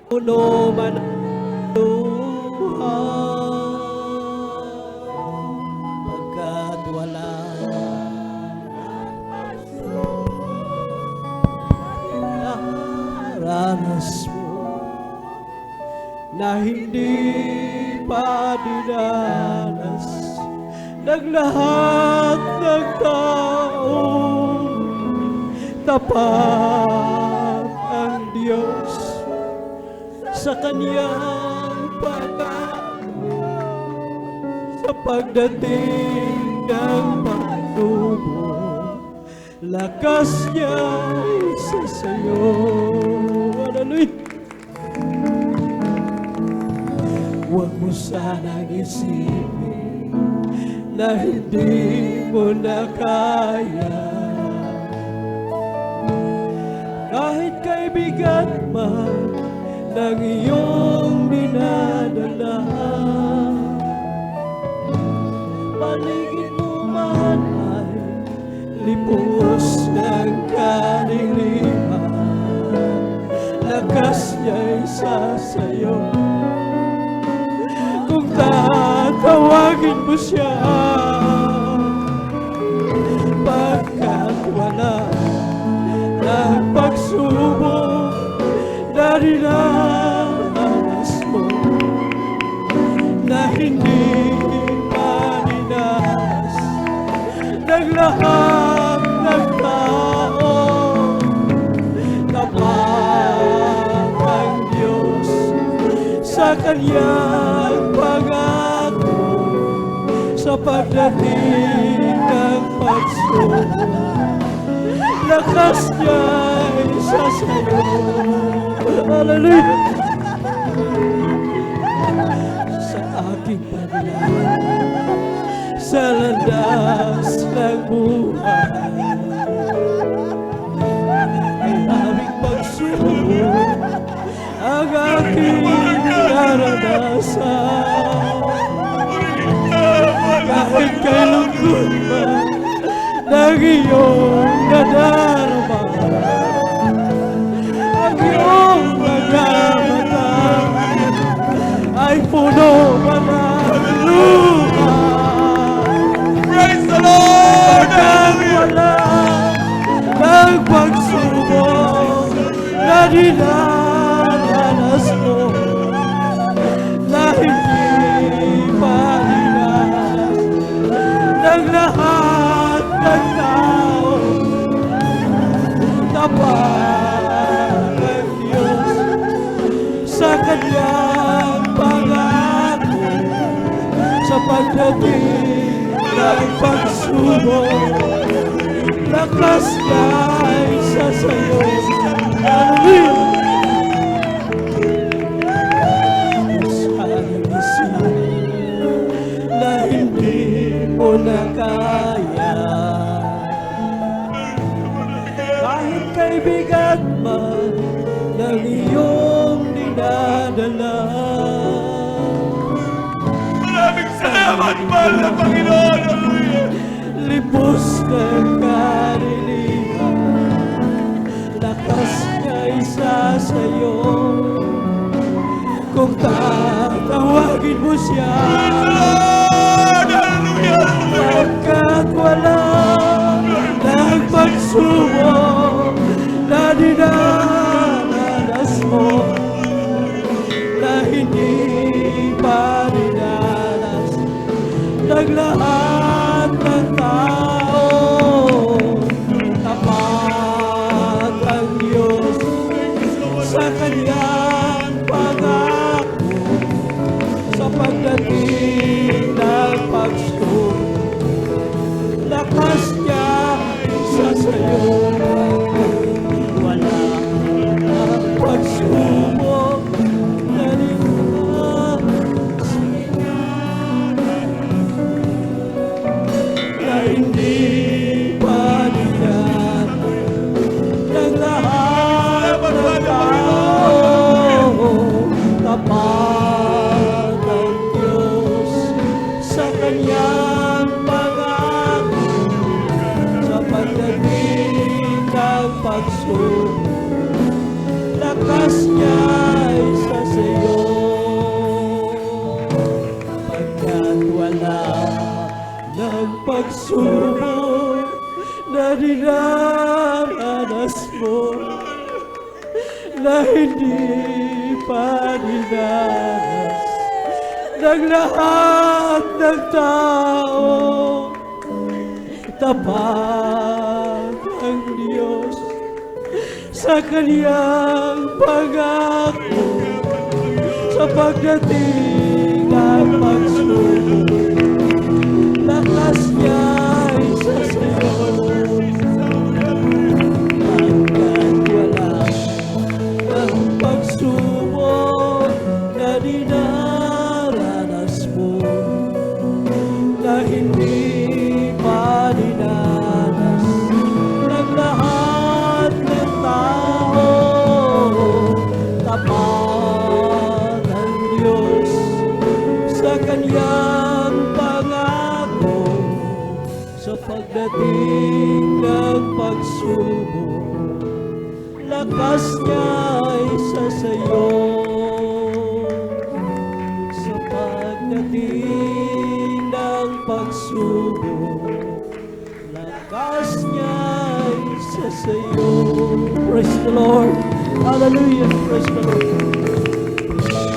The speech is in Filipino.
puno man ang luha, pagkat wala naranas mo na hindi pa dinanas ng lahat ng taong tapat ang Diyos sa Kanyang pangako sa pagdating ng pagtubo. Lakas niya isa sa'yo. Hallelujah! Huwag mo sanang isipin na hindi mo na kaya. Kahit kay bigat man ng iyong dinadala, paligid mo man ay lipos ng kaliliman. Lakas niya'y sasayo kung tatawagin mo siya, pagkat wala ng pagsubok na dinanas mo na hindi pa dinanas ng lahat ng tao. Tapat ang Diyos sa Kanyang pangako sa pagdating ng pagsubok. Lakas niya'y sasayo. Hallelujah! Sa aking paglalaan sa landas ng buhay ay aming pagsubok ang aking naranasan. Kahit kay lungkot man ng iyong nadarama, ang iyong mga mata ay puno man ng luha. Praise the Lord! Pagkat wala ng pagsubok na dinanas mo na hindi pa dinanas ng lahat ng tao. Tapat ang Diyos sa Kanyang pangako sa pagdating ng pagsubok. Lakas niya'y sasayo. Hallelujah! Sana'y isipin na hindi mo na kaya. Kahit kay bigat man ng iyong dinadala, Maraming salamat, mahal na Panginoon! Hallelujah! lipos ng kaliliman. Lakas niya'y sasayo kung tatawagin mo siya. Lord! Hallelujah! Pagkat wala ng pagsubok na dinanas mo na hindi pa dinanas ng lahat ng tao. Tapat ang Diyos sa Kanyang pangako sa pagdating ng pagsubok. Lakas niya sasayo. Wala ang pagsubok na dinanas. pagsubok na dinaranas mo na hindi pa dinaras ng lahat ng tao. Tapat ang Diyos sa Kanyang pangako sa pagdating ng pagsubok. Lakas niya ay sasayaw hanggang wala ang pagsubok na dinaranas mo na hindi pa dinanas ng lahat ng tao. Tapat ang Diyos sa Kanyang pangako sa pagdating ng pagsubok. Lakas niya ay sasayo sa pagdating ng pagsubok. Lakas niya ay sasayo. Praise the Lord. Hallelujah. Praise the Lord.